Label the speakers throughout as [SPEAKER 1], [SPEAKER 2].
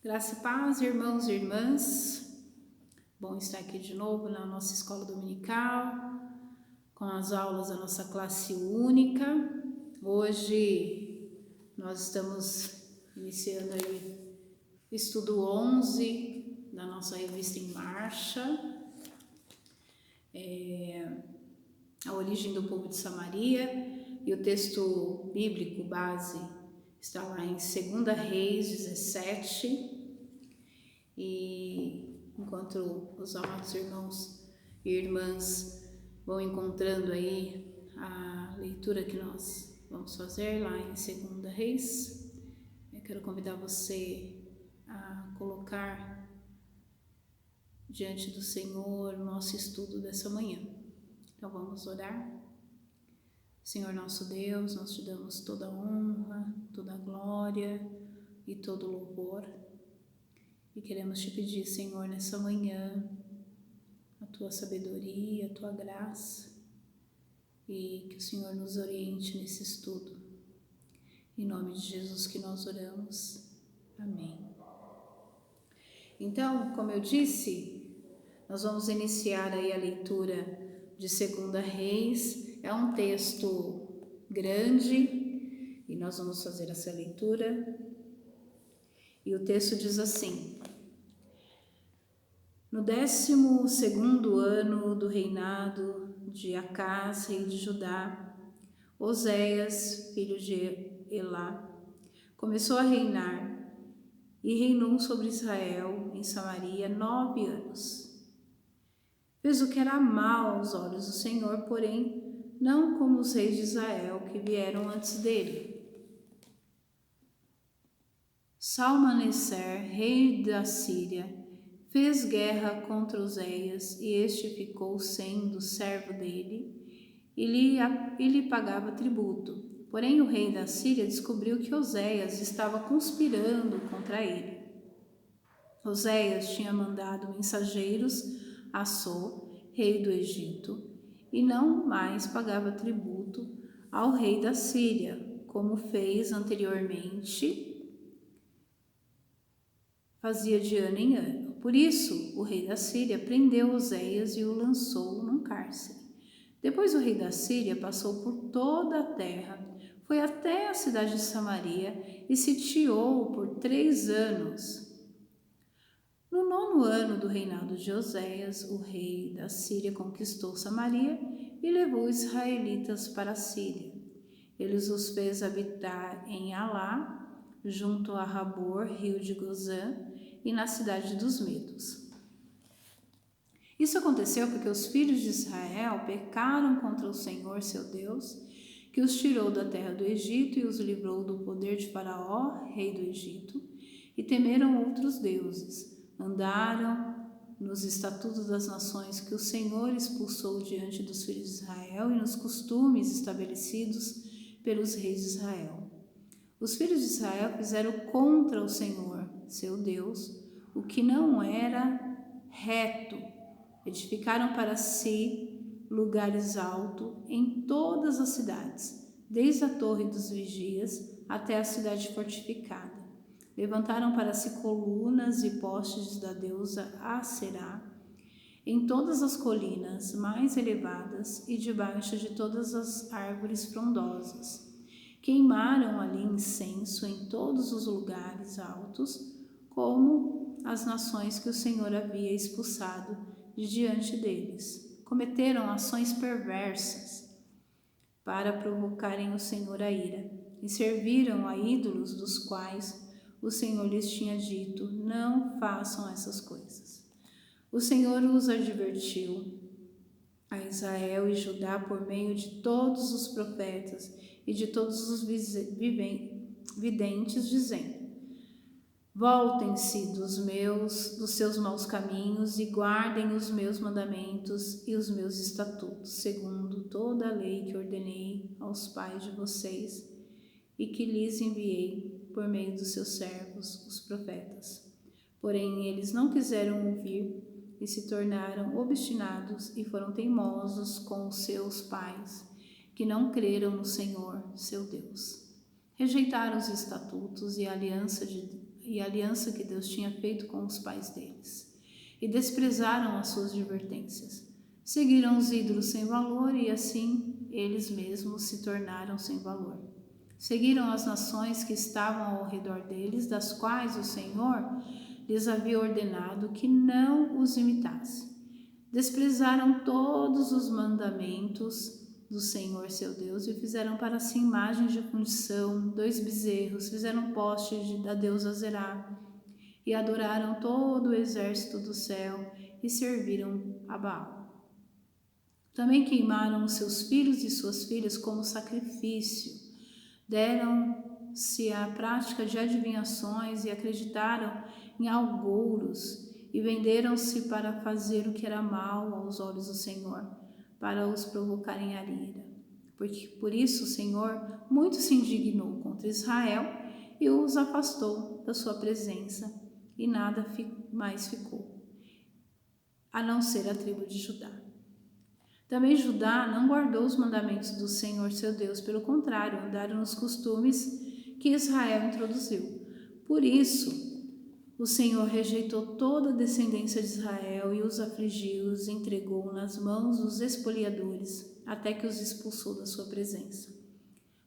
[SPEAKER 1] Graça e paz, irmãos e irmãs. Bom estar aqui de novo na nossa escola dominical, com as aulas da nossa classe única. Hoje nós estamos iniciando aí o estudo 11 da nossa revista Em Marcha, a origem do povo de Samaria, e o texto bíblico base está lá em 2 Reis 17. E enquanto os amados irmãos e irmãs vão encontrando aí a leitura que nós vamos fazer lá em 2 Reis, eu quero convidar você a colocar diante do Senhor o nosso estudo dessa manhã. Então vamos orar. Senhor nosso Deus, nós te damos toda a honra, toda a glória e todo o louvor. E queremos te pedir, Senhor, nessa manhã, a tua sabedoria, a tua graça, e que o Senhor nos oriente nesse estudo. Em nome de Jesus que nós oramos. Amém. Então, como eu disse, nós vamos iniciar aí a leitura de 2 Reis. É um texto grande e nós vamos fazer essa leitura. E o texto diz assim: no 12º ano do reinado de Acás, rei de Judá, Oséias, filho de Elá, começou a reinar e reinou sobre Israel em Samaria 9 anos. Fez o que era mal aos olhos do Senhor, porém não como os reis de Israel que vieram antes dele. Salmaneser, rei da Síria, fez guerra contra Oséias, e este ficou sendo servo dele, e lhe pagava tributo. Porém o rei da Síria descobriu que Oséias estava conspirando contra ele. Oséias tinha mandado mensageiros a So, rei do Egito, e não mais pagava tributo ao rei da Síria, como fez anteriormente, fazia de ano em ano. Por isso, o rei da Síria prendeu Oséias e o lançou num cárcere. Depois o rei da Síria passou por toda a terra, foi até a cidade de Samaria e sitiou por 3 anos. No 9º ano do reinado de Oséias, o rei da Síria conquistou Samaria e levou os israelitas para a Síria. Ele os fez habitar em Alá, junto a Rabor, rio de Gozã, e na cidade dos Medos. Isso aconteceu porque os filhos de Israel pecaram contra o Senhor, seu Deus, que os tirou da terra do Egito e os livrou do poder de Faraó, rei do Egito, e temeram outros deuses. Andaram nos estatutos das nações que o Senhor expulsou diante dos filhos de Israel e nos costumes estabelecidos pelos reis de Israel. Os filhos de Israel fizeram contra o Senhor, seu Deus, o que não era reto. Edificaram para si lugares altos em todas as cidades, desde a torre dos vigias até a cidade fortificada. Levantaram para si colunas e postes da deusa Aserá em todas as colinas mais elevadas e debaixo de todas as árvores frondosas. Queimaram ali incenso em todos os lugares altos, como as nações que o Senhor havia expulsado de diante deles. Cometeram ações perversas para provocarem o Senhor a ira, e serviram a ídolos dos quais o Senhor lhes tinha dito: não façam essas coisas. O Senhor os advertiu a Israel e Judá por meio de todos os profetas e de todos os videntes, dizendo: voltem-se dos seus maus caminhos e guardem os meus mandamentos e os meus estatutos, segundo toda a lei que ordenei aos pais de vocês e que lhes enviei por meio dos seus servos, os profetas. Porém, eles não quiseram ouvir e se tornaram obstinados e foram teimosos com os seus pais, que não creram no Senhor, seu Deus. Rejeitaram os estatutos e a aliança e a aliança que Deus tinha feito com os pais deles, e desprezaram as suas advertências. Seguiram os ídolos sem valor e assim eles mesmos se tornaram sem valor. Seguiram as nações que estavam ao redor deles, das quais o Senhor lhes havia ordenado que não os imitassem. Desprezaram todos os mandamentos do Senhor seu Deus e fizeram para si imagens de fundição, 2 bezerros, fizeram postes da deusa Zerá e adoraram todo o exército do céu e serviram a Baal. Também queimaram os seus filhos e suas filhas como sacrifício, deram-se à prática de adivinhações e acreditaram em algouros e venderam-se para fazer o que era mal aos olhos do Senhor, para os provocarem a ira. Por isso o Senhor muito se indignou contra Israel e os afastou da sua presença, e nada mais ficou, a não ser a tribo de Judá. Também Judá não guardou os mandamentos do Senhor seu Deus, pelo contrário, andaram nos costumes que Israel introduziu. Por isso, o Senhor rejeitou toda a descendência de Israel e os afligiu, os entregou nas mãos dos espoliadores, até que os expulsou da sua presença.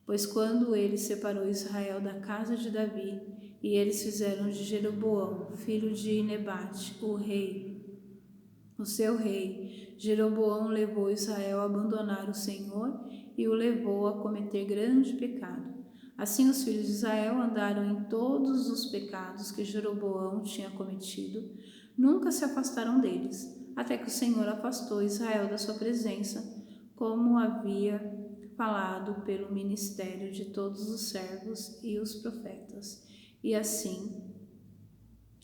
[SPEAKER 1] Pois quando ele separou Israel da casa de Davi, e eles fizeram de Jeroboão, filho de Nebate, o seu rei, Jeroboão levou Israel a abandonar o Senhor e o levou a cometer grande pecado. Assim os filhos de Israel andaram em todos os pecados que Jeroboão tinha cometido, nunca se afastaram deles, até que o Senhor afastou Israel da sua presença, como havia falado pelo ministério de todos os servos e os profetas. E assim,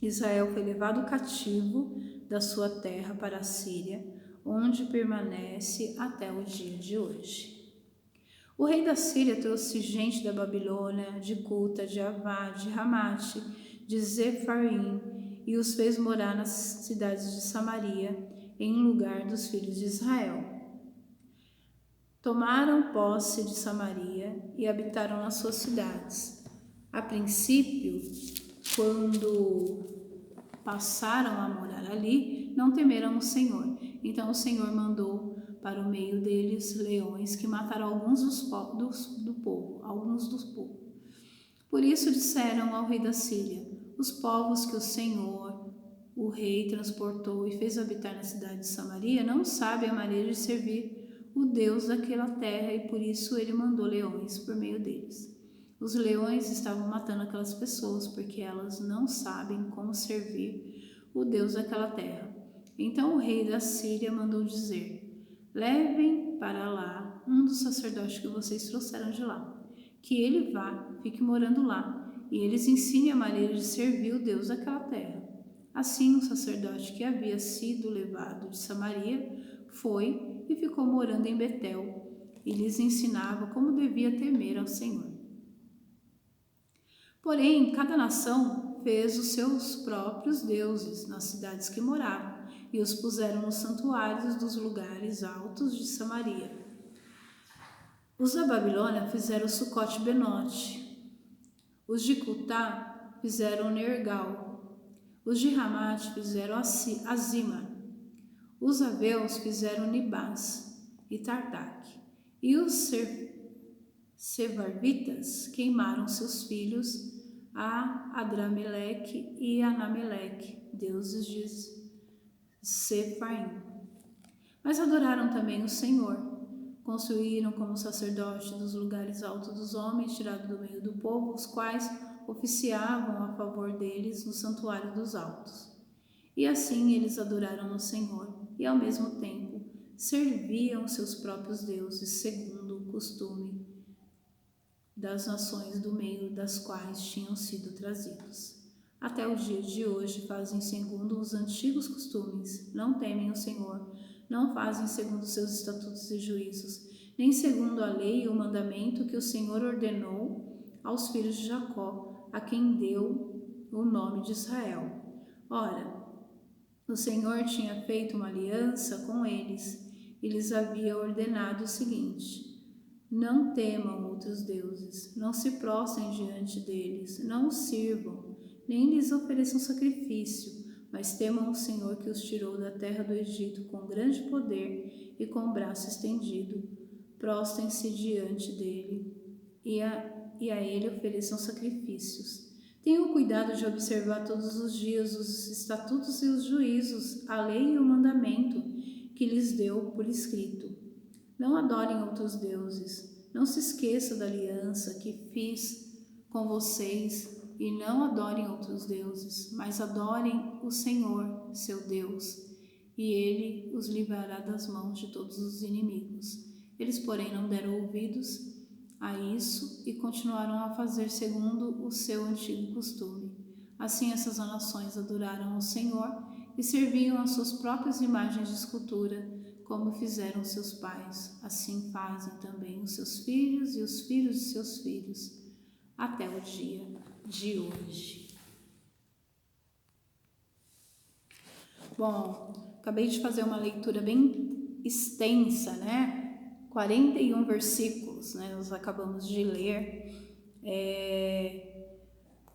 [SPEAKER 1] Israel foi levado cativo da sua terra para a Síria, onde permanece até o dia de hoje. O rei da Síria trouxe gente da Babilônia, de Cuta, de Avá, de Ramate, de Zefarim, e os fez morar nas cidades de Samaria, em lugar dos filhos de Israel. Tomaram posse de Samaria e habitaram nas suas cidades. A princípio, quando passaram a morar ali, não temeram o Senhor. Então o Senhor mandou para o meio deles leões que mataram alguns do povo. Por isso disseram ao rei da Síria: os povos que o Senhor, o rei, transportou e fez habitar na cidade de Samaria não sabem a maneira de servir o Deus daquela terra, e por isso ele mandou leões por meio deles. Os leões estavam matando aquelas pessoas porque elas não sabem como servir o Deus daquela terra. Então o rei da Síria mandou dizer: levem para lá um dos sacerdotes que vocês trouxeram de lá, que ele vá, fique morando lá, e eles ensinem a maneira de servir o Deus daquela terra. Assim o sacerdote que havia sido levado de Samaria foi e ficou morando em Betel, e lhes ensinava como devia temer ao Senhor. Porém, cada nação fez os seus próprios deuses nas cidades que moravam, e os puseram nos santuários dos lugares altos de Samaria. Os da Babilônia fizeram Sucote-Benote, os de Cutá fizeram Nergal, os de Ramate fizeram Azima, os aveus fizeram Nibás e Tartaque, e os sevarvitas queimaram seus filhos a Adrameleque e Anameleque, deuses de Sefaim. Mas adoraram também o Senhor. Construíram como sacerdote dos lugares altos dos homens, tirados do meio do povo, os quais oficiavam a favor deles no santuário dos altos. E assim eles adoraram o Senhor, e ao mesmo tempo serviam seus próprios deuses, segundo o costume das nações do meio das quais tinham sido trazidos. Até o dia de hoje fazem segundo os antigos costumes, não temem o Senhor, não fazem segundo seus estatutos e juízos, nem segundo a lei e o mandamento que o Senhor ordenou aos filhos de Jacó, a quem deu o nome de Israel. Ora, o Senhor tinha feito uma aliança com eles e lhes havia ordenado o seguinte: não temam outros deuses, não se prostrem diante deles, não os sirvam, nem lhes ofereçam sacrifício, mas temam o Senhor que os tirou da terra do Egito com grande poder e com o braço estendido. Prostem-se diante dele e a ele ofereçam sacrifícios. Tenham cuidado de observar todos os dias os estatutos e os juízos, a lei e o mandamento que lhes deu por escrito. Não adorem outros deuses. Não se esqueça da aliança que fiz com vocês e não adorem outros deuses, mas adorem o Senhor, seu Deus, e ele os livrará das mãos de todos os inimigos. Eles, porém, não deram ouvidos a isso e continuaram a fazer segundo o seu antigo costume. Assim, essas nações adoraram o Senhor e serviam às suas próprias imagens de escultura, como fizeram seus pais. Assim fazem também os seus filhos e os filhos de seus filhos, até o dia de hoje. Bom, acabei de fazer uma leitura bem extensa, né? 41 versículos, né? Nós acabamos de ler.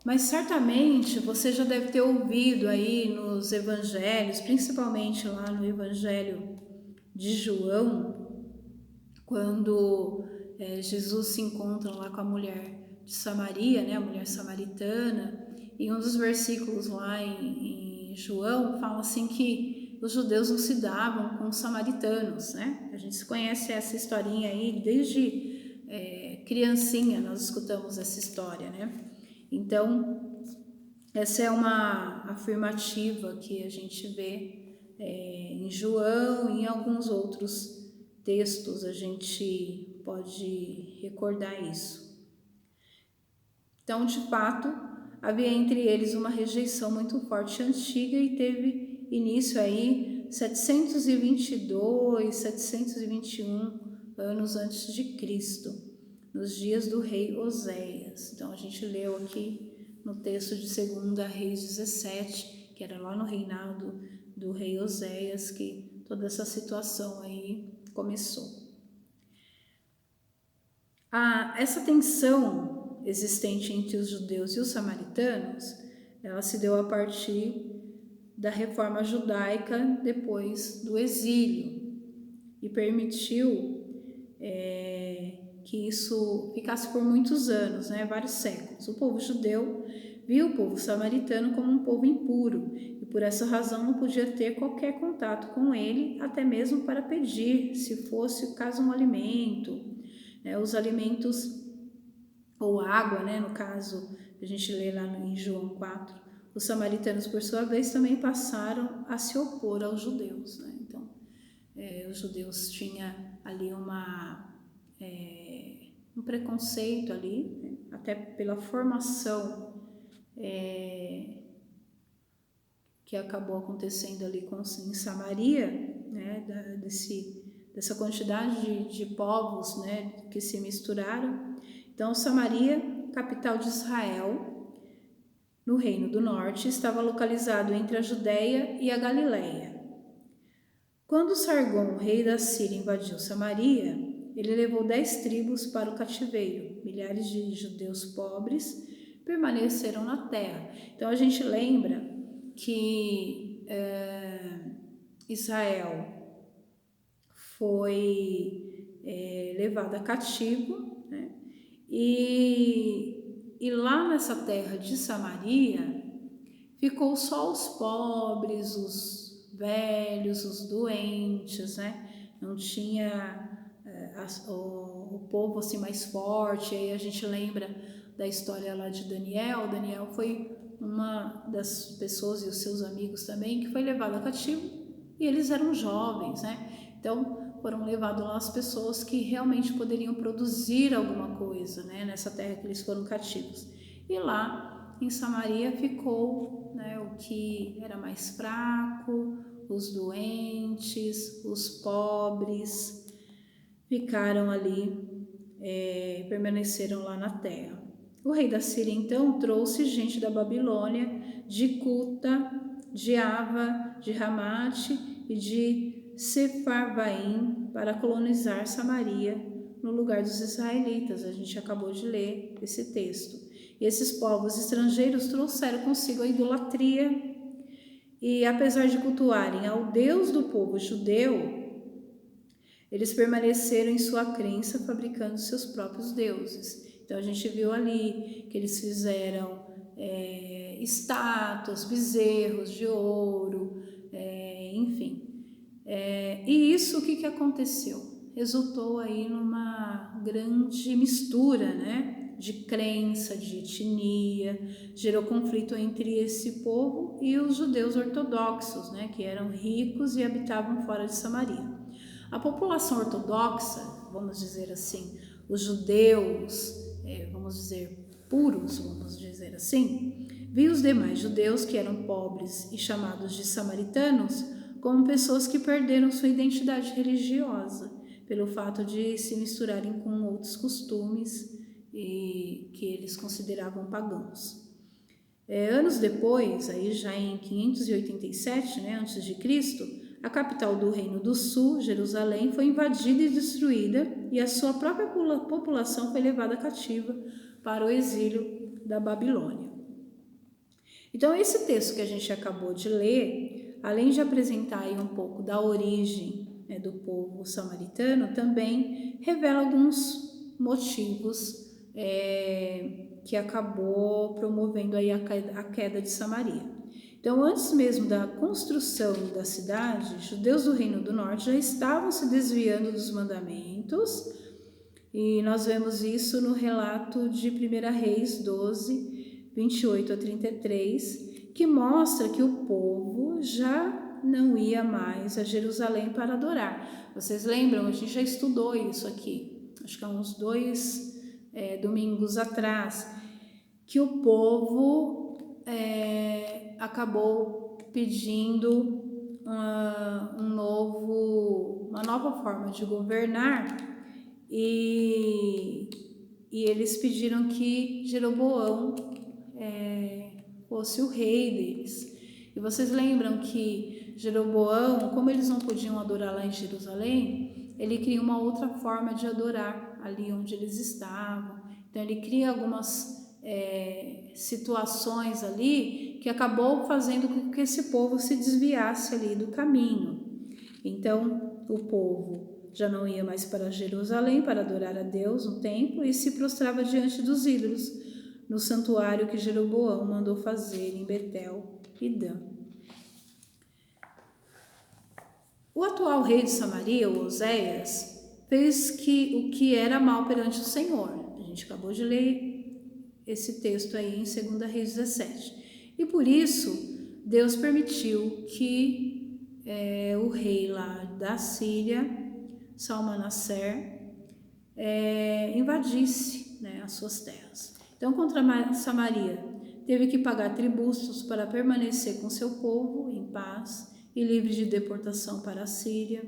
[SPEAKER 1] Mas certamente você já deve ter ouvido aí nos evangelhos, principalmente lá no Evangelho de João, quando Jesus se encontra lá com a mulher de Samaria, né? A mulher samaritana, e um dos versículos lá em João fala assim que os judeus não se davam com os samaritanos, né? A gente conhece essa historinha aí desde criancinha, nós escutamos essa história, né? Então, essa é uma afirmativa que a gente vê em João e em alguns outros textos, a gente pode recordar isso. Então, de fato, havia entre eles uma rejeição muito forte e antiga e teve início aí 722, 721 anos antes de Cristo, nos dias do rei Oséias. Então a gente leu aqui no texto de 2 Reis 17, que era lá no reinado do rei Oséias, que toda essa situação aí começou. Essa tensão existente entre os judeus e os samaritanos, ela se deu a partir da reforma judaica depois do exílio e permitiu que isso ficasse por muitos anos, né, vários séculos. O povo judeu viu o povo samaritano como um povo impuro e por essa razão não podia ter qualquer contato com ele, até mesmo para pedir, se fosse o caso um alimento, né, os alimentos ou água, né, no caso a gente lê lá em João 4, os samaritanos por sua vez também passaram a se opor aos judeus, né? Então os judeus tinham ali um preconceito ali, né? Até pela formação que acabou acontecendo ali em Samaria, né? Dessa quantidade de povos, né? Que se misturaram. Então Samaria, capital de Israel, no Reino do Norte, estava localizado entre a Judéia e a Galiléia. Quando Sargom, rei da Síria, invadiu Samaria, ele levou 10 tribos para o cativeiro. Milhares de judeus pobres permaneceram na terra. Então a gente lembra que Israel foi levado a cativo, né? E lá nessa terra de Samaria ficou só os pobres, os velhos, os doentes, né? Não tinha o povo assim mais forte. Aí a gente lembra da história lá de Daniel. Daniel foi uma das pessoas e os seus amigos também que foi levado a cativo e eles eram jovens, né? Então foram levadas lá as pessoas que realmente poderiam produzir alguma coisa, né, nessa terra que eles foram cativos. E lá em Samaria ficou, né, o que era mais fraco, os doentes, os pobres, ficaram ali, permaneceram lá na terra. O rei da Síria então trouxe gente da Babilônia, de Cuta, de Ava, de Ramate e de Sefarvaim para colonizar Samaria no lugar dos israelitas. A gente acabou de ler esse texto. E esses povos estrangeiros trouxeram consigo a idolatria e, apesar de cultuarem ao Deus do povo judeu, eles permaneceram em sua crença, fabricando seus próprios deuses. Então a gente viu ali que eles fizeram estátuas, bezerros de ouro, enfim. E isso, o que aconteceu? Resultou aí numa grande mistura, né, de crença, de etnia, gerou conflito entre esse povo e os judeus ortodoxos, né, que eram ricos e habitavam fora de Samaria. A população ortodoxa, vamos dizer assim, os judeus, vamos dizer, puros, vamos dizer assim, viam os demais judeus, que eram pobres e chamados de samaritanos, como pessoas que perderam sua identidade religiosa, pelo fato de se misturarem com outros costumes e que eles consideravam pagãos. Anos depois, aí já em 587, né, antes de Cristo, a capital do Reino do Sul, Jerusalém, foi invadida e destruída e a sua própria população foi levada cativa para o exílio da Babilônia. Então, esse texto que a gente acabou de ler, além de apresentar aí um pouco da origem, né, do povo samaritano, também revela alguns motivos que acabou promovendo aí a queda de Samaria. Então, antes mesmo da construção da cidade, judeus do Reino do Norte já estavam se desviando dos mandamentos, e nós vemos isso no relato de 1 Reis 12, 28 a 33, que mostra que o povo já não ia mais a Jerusalém para adorar. Vocês lembram? A gente já estudou isso aqui, acho que há uns 2 domingos atrás, que o povo acabou pedindo uma nova forma de governar e eles pediram que Jeroboão fosse o rei deles. E vocês lembram que Jeroboão, como eles não podiam adorar lá em Jerusalém, ele cria uma outra forma de adorar ali onde eles estavam. Então ele cria algumas situações ali que acabou fazendo com que esse povo se desviasse ali do caminho. Então o povo já não ia mais para Jerusalém para adorar a Deus no templo e se prostrava diante dos ídolos no santuário que Jeroboão mandou fazer em Betel e Dan. O atual rei de Samaria, Oséias, fez o que era mal perante o Senhor. A gente acabou de ler esse texto aí em 2 Reis 17. E por isso, Deus permitiu que o rei lá da Síria, Salmanaser, invadisse, né, as suas terras. Então, contra Samaria, teve que pagar tributos para permanecer com seu povo em paz e livre de deportação para a Síria.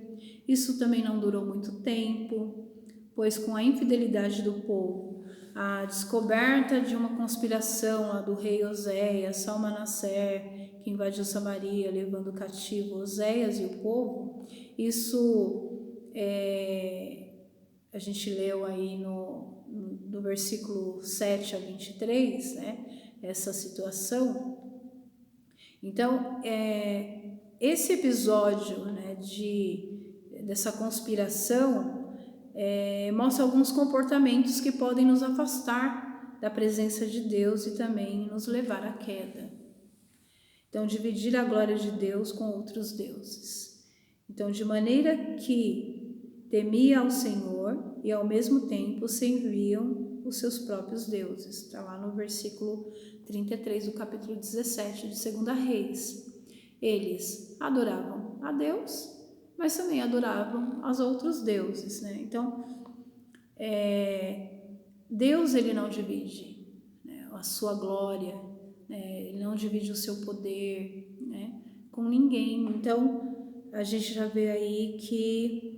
[SPEAKER 1] Isso também não durou muito tempo, pois com a infidelidade do povo, a descoberta de uma conspiração lá do rei Oséias, Salmanaser, que invadiu Samaria, levando cativo Oséias e o povo, isso a gente leu aí no versículo 7 a 23, né, essa situação. Então, esse episódio, né, dessa conspiração mostra alguns comportamentos que podem nos afastar da presença de Deus e também nos levar à queda. Então, dividir a glória de Deus com outros deuses. Então, de maneira que temia ao Senhor e ao mesmo tempo serviam os seus próprios deuses. Está lá no versículo 33 do capítulo 17 de 2 Reis. Eles adoravam a Deus, mas também adoravam aos outros deuses, né? Então, Deus, ele não divide, né, a sua glória, né, ele não divide o seu poder, né, com ninguém. Então, a gente já vê aí que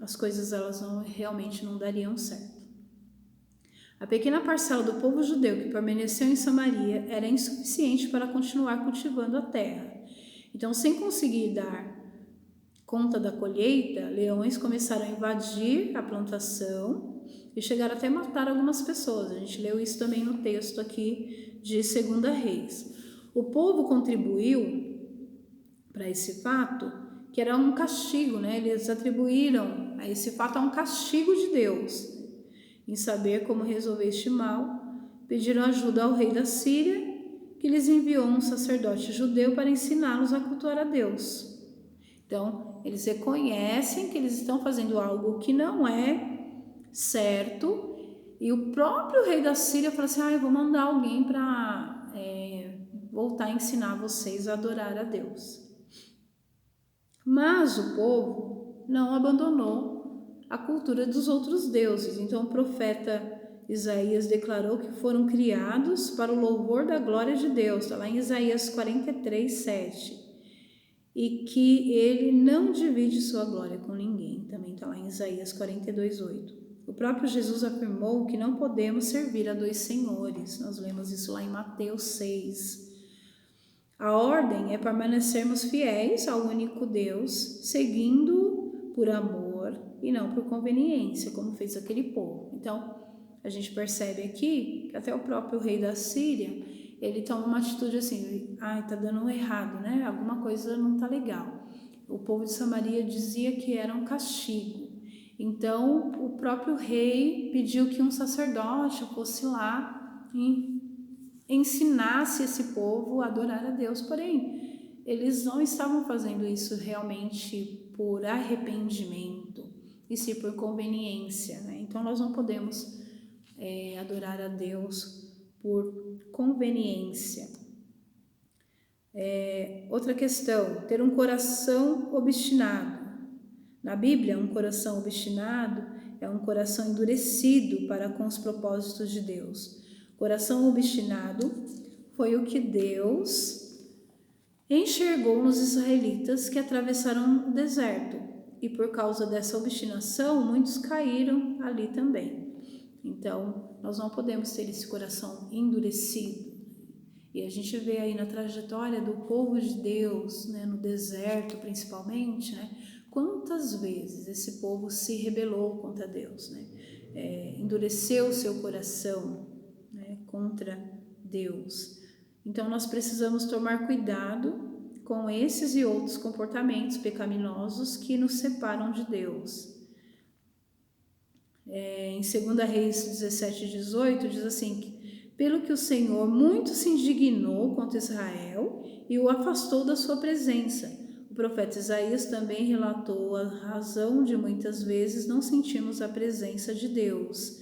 [SPEAKER 1] as coisas elas realmente não dariam certo. A pequena parcela do povo judeu que permaneceu em Samaria era insuficiente para continuar cultivando a terra. Então, sem conseguir dar conta da colheita, leões começaram a invadir a plantação e chegaram até a matar algumas pessoas. A gente leu isso também no texto aqui de 2 Reis. O povo contribuiu para esse fato, que era um castigo, né? Eles atribuíram a esse fato a um castigo de Deus. Em saber como resolver este mal, pediram ajuda ao rei da Síria, que lhes enviou um sacerdote judeu para ensiná-los a cultuar a Deus. Então, eles reconhecem que eles estão fazendo algo que não é certo, e o próprio rei da Síria falou assim: eu vou mandar alguém para voltar a ensinar vocês a adorar a Deus. Mas o povo não abandonou a cultura dos outros deuses. Então o profeta Isaías declarou que foram criados para o louvor da glória de Deus. Está lá em Isaías 43, 7. E que ele não divide sua glória com ninguém. Também está lá em Isaías 42, 8. O próprio Jesus afirmou que não podemos servir a dois senhores. Nós lemos isso lá em Mateus 6. A ordem é permanecermos fiéis ao único Deus, seguindo por amor e não por conveniência, como fez aquele povo. Então, a gente percebe aqui que até o próprio rei da Síria, ele toma uma atitude assim: tá dando errado, né? Alguma coisa não tá legal. O povo de Samaria dizia que era um castigo. Então, o próprio rei pediu que um sacerdote fosse lá e ensinasse esse povo a adorar a Deus. Porém, eles não estavam fazendo isso realmente por arrependimento, e sim por conveniência, né? Então, nós não podemos adorar a Deus por conveniência. Outra questão: ter um coração obstinado. Na Bíblia, um coração obstinado é um coração endurecido para com os propósitos de Deus. Coração obstinado foi o que Deus enxergou nos israelitas que atravessaram o deserto. E por causa dessa obstinação, muitos caíram ali também. Então, nós não podemos ter esse coração endurecido. E a gente vê aí na trajetória do povo de Deus, né, no deserto principalmente, né, quantas vezes esse povo se rebelou contra Deus, né, endureceu o seu coração, né, contra Deus. Então, nós precisamos tomar cuidado com esses e outros comportamentos pecaminosos que nos separam de Deus. Em 2 Reis 17, 18, diz assim: pelo que o Senhor muito se indignou contra Israel e o afastou da sua presença. O profeta Isaías também relatou a razão de muitas vezes não sentirmos a presença de Deus.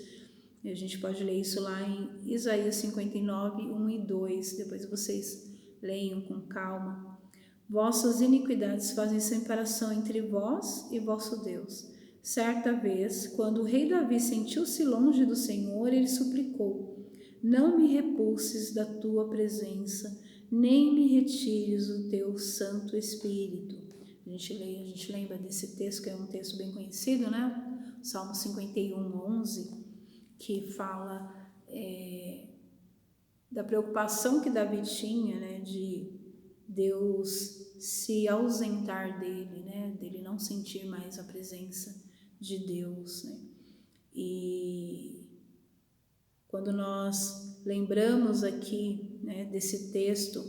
[SPEAKER 1] E a gente pode ler isso lá em Isaías 59, 1 e 2. Depois vocês leiam com calma. Vossas iniquidades fazem separação entre vós e vosso Deus. Certa vez, quando o rei Davi sentiu-se longe do Senhor, ele suplicou: não me repulses da tua presença, nem me retires o teu Santo Espírito. A gente lembra desse texto, que é um texto bem conhecido, né? Salmo 51, 11, que fala da preocupação que Davi tinha, né, de Deus se ausentar dele, né, dele não sentir mais a presença de Deus, né? E quando nós lembramos aqui, né, desse texto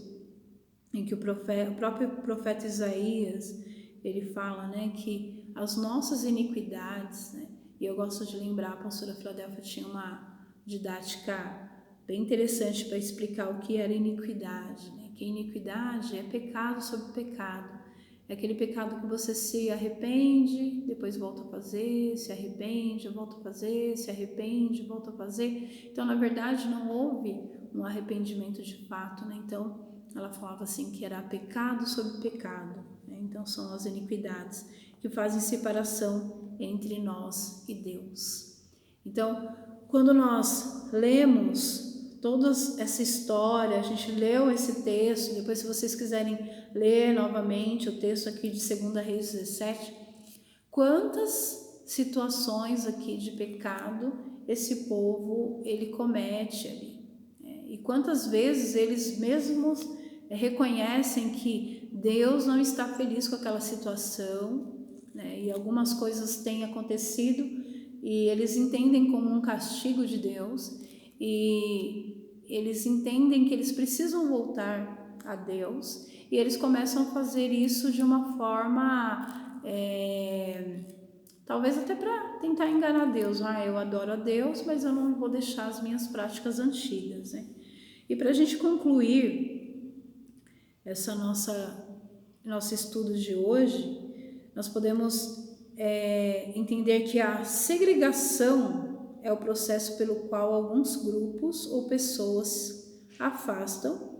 [SPEAKER 1] em que o próprio profeta Isaías, ele fala, né, que as nossas iniquidades, né, e eu gosto de lembrar, a pastora Filadélfia tinha uma didática bem interessante para explicar o que era iniquidade, né? Que iniquidade é pecado sobre pecado. É aquele pecado que você se arrepende, depois volta a fazer, se arrepende, volta a fazer, se arrepende, volta a fazer. Então, na verdade, não houve um arrependimento de fato, né? Então, ela falava assim que era pecado sobre pecado, né? Então, são as iniquidades que fazem separação entre nós e Deus. Então, quando nós lemos toda essa história, a gente leu esse texto, depois se vocês quiserem ler novamente o texto aqui de 2 Reis 17, quantas situações aqui de pecado esse povo ele comete ali, né? E quantas vezes eles mesmos reconhecem que Deus não está feliz com aquela situação, né? E algumas coisas têm acontecido e eles entendem como um castigo de Deus, e eles entendem que eles precisam voltar a Deus, e eles começam a fazer isso de uma forma, talvez até para tentar enganar Deus. Eu adoro a Deus, mas eu não vou deixar as minhas práticas antigas, né? E para a gente concluir essa nosso estudo de hoje, nós podemos entender que a segregação é o processo pelo qual alguns grupos ou pessoas afastam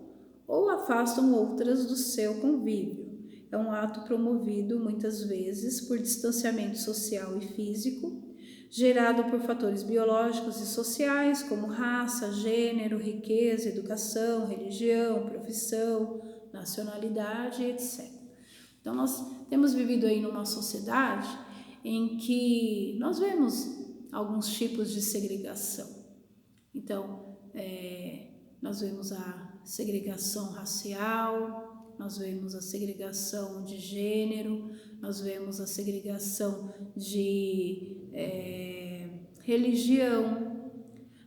[SPEAKER 1] outras do seu convívio. É um ato promovido muitas vezes por distanciamento social e físico, gerado por fatores biológicos e sociais como raça, gênero, riqueza, educação, religião, profissão, nacionalidade, etc. Então nós temos vivido aí numa sociedade em que nós vemos alguns tipos de segregação. Então, nós vemos a segregação racial, nós vemos a segregação de gênero, nós vemos a segregação de religião,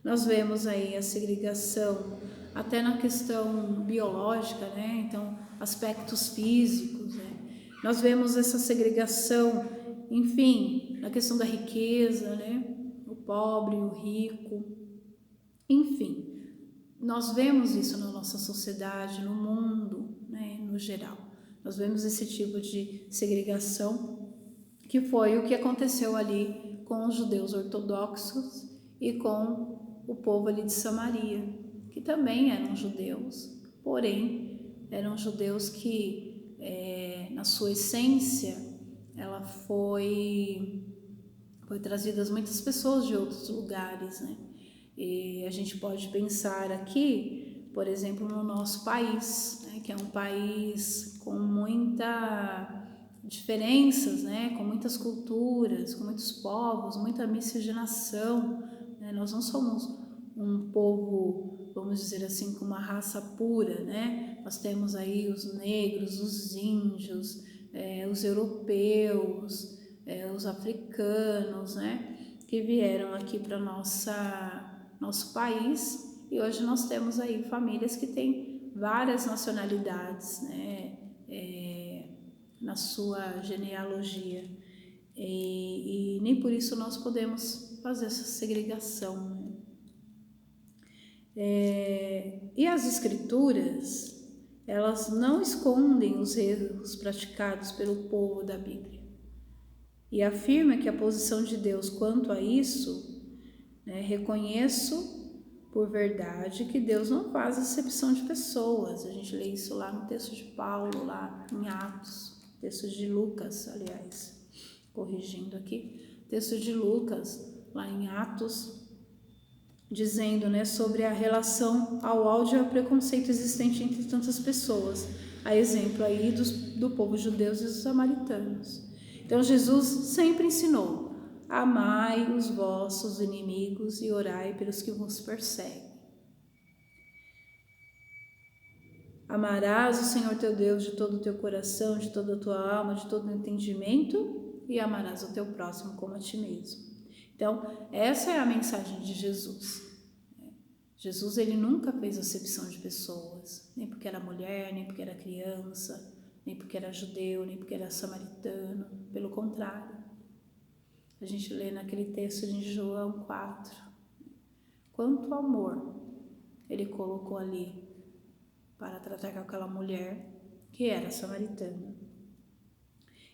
[SPEAKER 1] nós vemos aí a segregação até na questão biológica, né? Então, aspectos físicos, né? Nós vemos essa segregação, enfim, na questão da riqueza, né? O pobre, o rico, enfim. Nós vemos isso na nossa sociedade, no mundo, né, no geral. Nós vemos esse tipo de segregação, que foi o que aconteceu ali com os judeus ortodoxos e com o povo ali de Samaria, que também eram judeus, porém eram judeus que, na sua essência, ela foi trazidas muitas pessoas de outros lugares, né? E a gente pode pensar aqui, por exemplo, no nosso país, né, que é um país com muitas diferenças, né, com muitas culturas, com muitos povos, muita miscigenação, né? Nós não somos um povo, vamos dizer assim, com uma raça pura, né? Nós temos aí os negros, os índios, os europeus, os africanos, né, que vieram aqui para nosso país, e hoje nós temos aí famílias que têm várias nacionalidades, né, na sua genealogia, e nem por isso nós podemos fazer essa segregação, né? E as escrituras, elas não escondem os erros praticados pelo povo da Bíblia, e afirma que a posição de Deus quanto a isso, né, reconheço por verdade que Deus não faz acepção de pessoas. A gente lê isso lá no texto de Paulo, lá em Atos, texto de Lucas, aliás, corrigindo aqui, texto de Lucas, lá em Atos, dizendo, né, sobre a relação ao ódio e ao preconceito existente entre tantas pessoas, a exemplo aí do povo judeu e dos samaritanos. Então Jesus sempre ensinou: amai os vossos inimigos e orai pelos que vos perseguem. Amarás o Senhor teu Deus de todo o teu coração, de toda a tua alma, de todo o entendimento, e amarás o teu próximo como a ti mesmo. Então, essa é a mensagem de Jesus. Jesus, ele nunca fez acepção de pessoas, nem porque era mulher, nem porque era criança, nem porque era judeu, nem porque era samaritano. Pelo contrário, a gente lê naquele texto de João 4, quanto amor ele colocou ali para tratar com aquela mulher que era samaritana.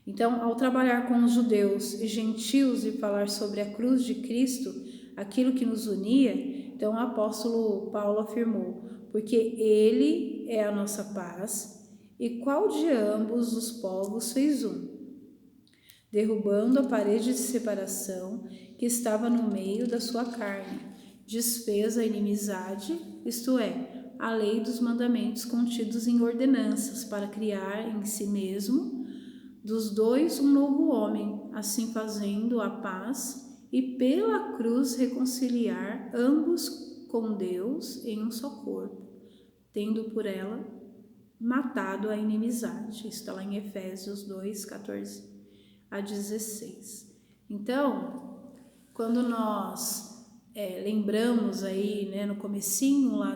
[SPEAKER 1] Então, ao trabalhar com os judeus e gentios e falar sobre a cruz de Cristo, aquilo que nos unia, então o apóstolo Paulo afirmou: porque ele é a nossa paz, e qual de ambos os povos fez um, derrubando a parede de separação que estava no meio da sua carne, desfez a inimizade, isto é, a lei dos mandamentos contidos em ordenanças, para criar em si mesmo dos dois um novo homem, assim fazendo a paz, e pela cruz reconciliar ambos com Deus em um só corpo, tendo por ela matado a inimizade. Isso está lá em Efésios 2, 14 a 16. Então, quando nós lembramos aí, né, no comecinho lá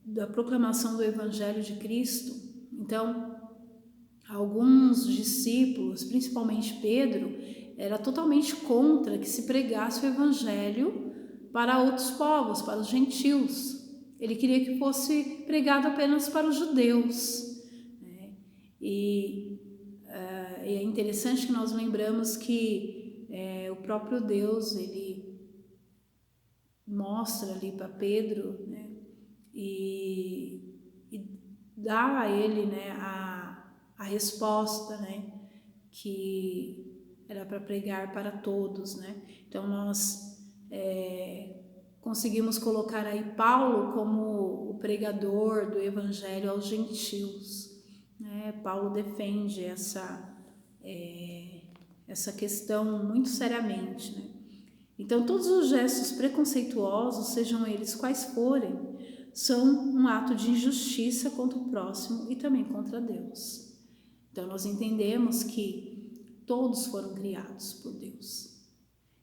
[SPEAKER 1] da proclamação do Evangelho de Cristo, então alguns discípulos, principalmente Pedro, era totalmente contra que se pregasse o Evangelho para outros povos, para os gentios. Ele queria que fosse pregado apenas para os judeus, né? E é interessante que nós lembramos que o próprio Deus, ele mostra ali para Pedro, né? E dá a ele, né, a resposta, né, que era para pregar para todos, né? Então nós conseguimos colocar aí Paulo como o pregador do Evangelho aos gentios, né? Paulo defende essa questão muito seriamente, né? Então todos os gestos preconceituosos, sejam eles quais forem, são um ato de injustiça contra o próximo e também contra Deus. Então nós entendemos que todos foram criados por Deus.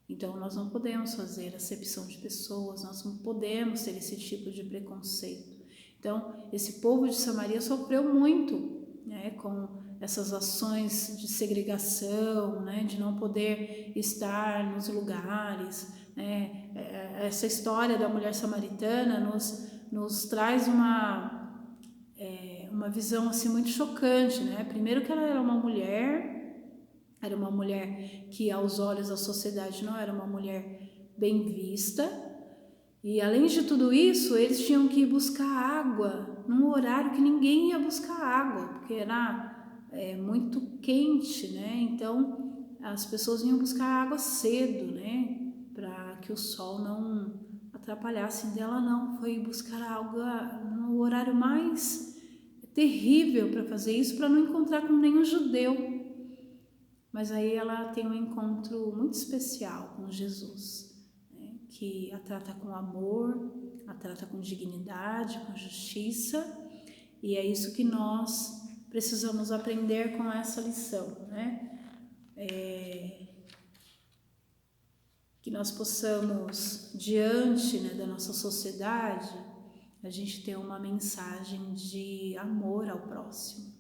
[SPEAKER 1] Então nós não podemos fazer acepção de pessoas, nós não podemos ter esse tipo de preconceito. Então esse povo de Samaria sofreu muito, né, com essas ações de segregação, né, de não poder estar nos lugares, né. Essa história da mulher samaritana nos traz uma visão assim muito chocante, né? Primeiro que ela era uma mulher que aos olhos da sociedade não era uma mulher bem vista, e além de tudo isso, eles tinham que ir buscar água num horário que ninguém ia buscar água, porque era muito quente, né? Então as pessoas iam buscar água cedo, né? Para que o sol não atrapalhasse dela, não. Foi buscar água no horário mais terrível para fazer isso, para não encontrar com nenhum judeu. Mas aí ela tem um encontro muito especial com Jesus, né? Que a trata com amor, a trata com dignidade, com justiça, e é isso que nós precisamos aprender com essa lição, né? Que nós possamos, diante, né, da nossa sociedade, a gente ter uma mensagem de amor ao próximo,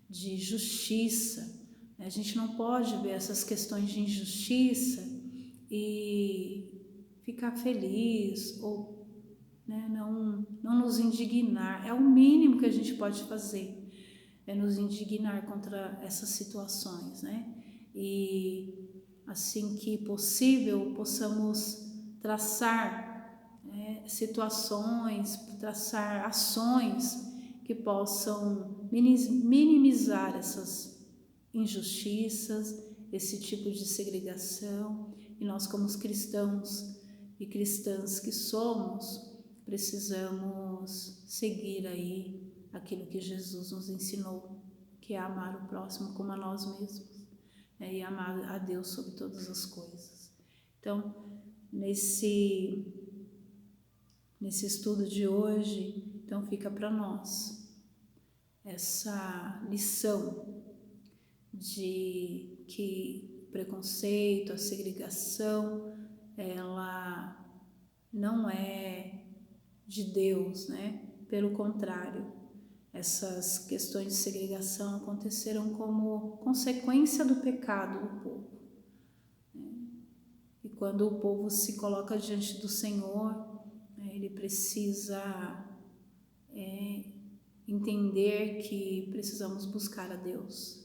[SPEAKER 1] de justiça. A gente não pode ver essas questões de injustiça e ficar feliz ou, né, não nos indignar. É o mínimo que a gente pode fazer, é nos indignar contra essas situações, né? E assim que possível possamos traçar situações, traçar ações que possam minimizar essas injustiças, esse tipo de segregação. E nós, como os cristãos e cristãs que somos, precisamos seguir aí aquilo que Jesus nos ensinou, que é amar o próximo como a nós mesmos, né? E amar a Deus sobre todas as coisas. Então, nesse estudo de hoje, então fica para nós essa lição de que o preconceito, a segregação, ela não é de Deus, né? Pelo contrário, essas questões de segregação aconteceram como consequência do pecado do povo. E quando o povo se coloca diante do Senhor, ele precisa entender que precisamos buscar a Deus.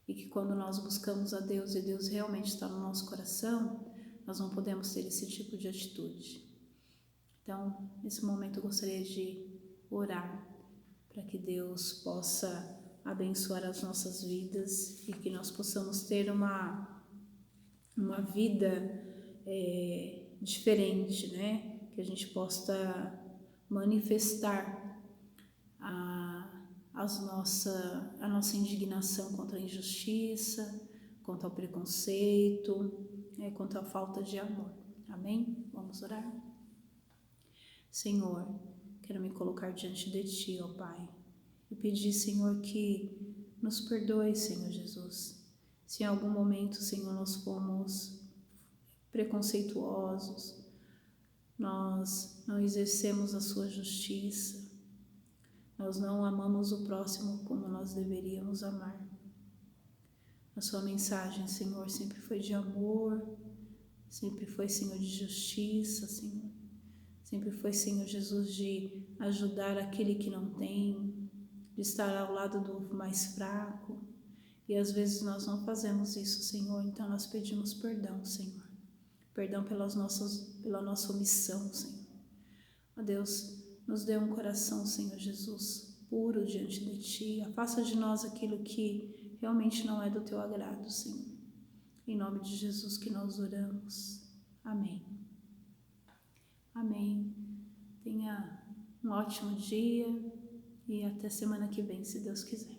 [SPEAKER 1] E que quando nós buscamos a Deus e Deus realmente está no nosso coração, nós não podemos ter esse tipo de atitude. Então, nesse momento eu gostaria de orar para que Deus possa abençoar as nossas vidas e que nós possamos ter uma vida diferente, né? Que a gente possa manifestar a nossa indignação contra a injustiça, contra o preconceito, contra a falta de amor. Amém? Vamos orar? Senhor, quero me colocar diante de Ti, ó Pai, e pedir, Senhor, que nos perdoe, Senhor Jesus, Se em algum momento, Senhor, nós fomos preconceituosos, nós não exercemos a sua justiça, nós não amamos o próximo como nós deveríamos amar. A sua mensagem, Senhor, sempre foi de amor, sempre foi, Senhor, de justiça, Senhor. Sempre foi, Senhor Jesus, de ajudar aquele que não tem, de estar ao lado do mais fraco. E às vezes nós não fazemos isso, Senhor, então nós pedimos perdão, Senhor. Perdão pela nossa omissão, Senhor. Ó Deus, nos dê um coração, Senhor Jesus, puro diante de Ti. Afasta de nós aquilo que realmente não é do Teu agrado, Senhor. Em nome de Jesus que nós oramos. Amém. Amém. Tenha um ótimo dia e até semana que vem, se Deus quiser.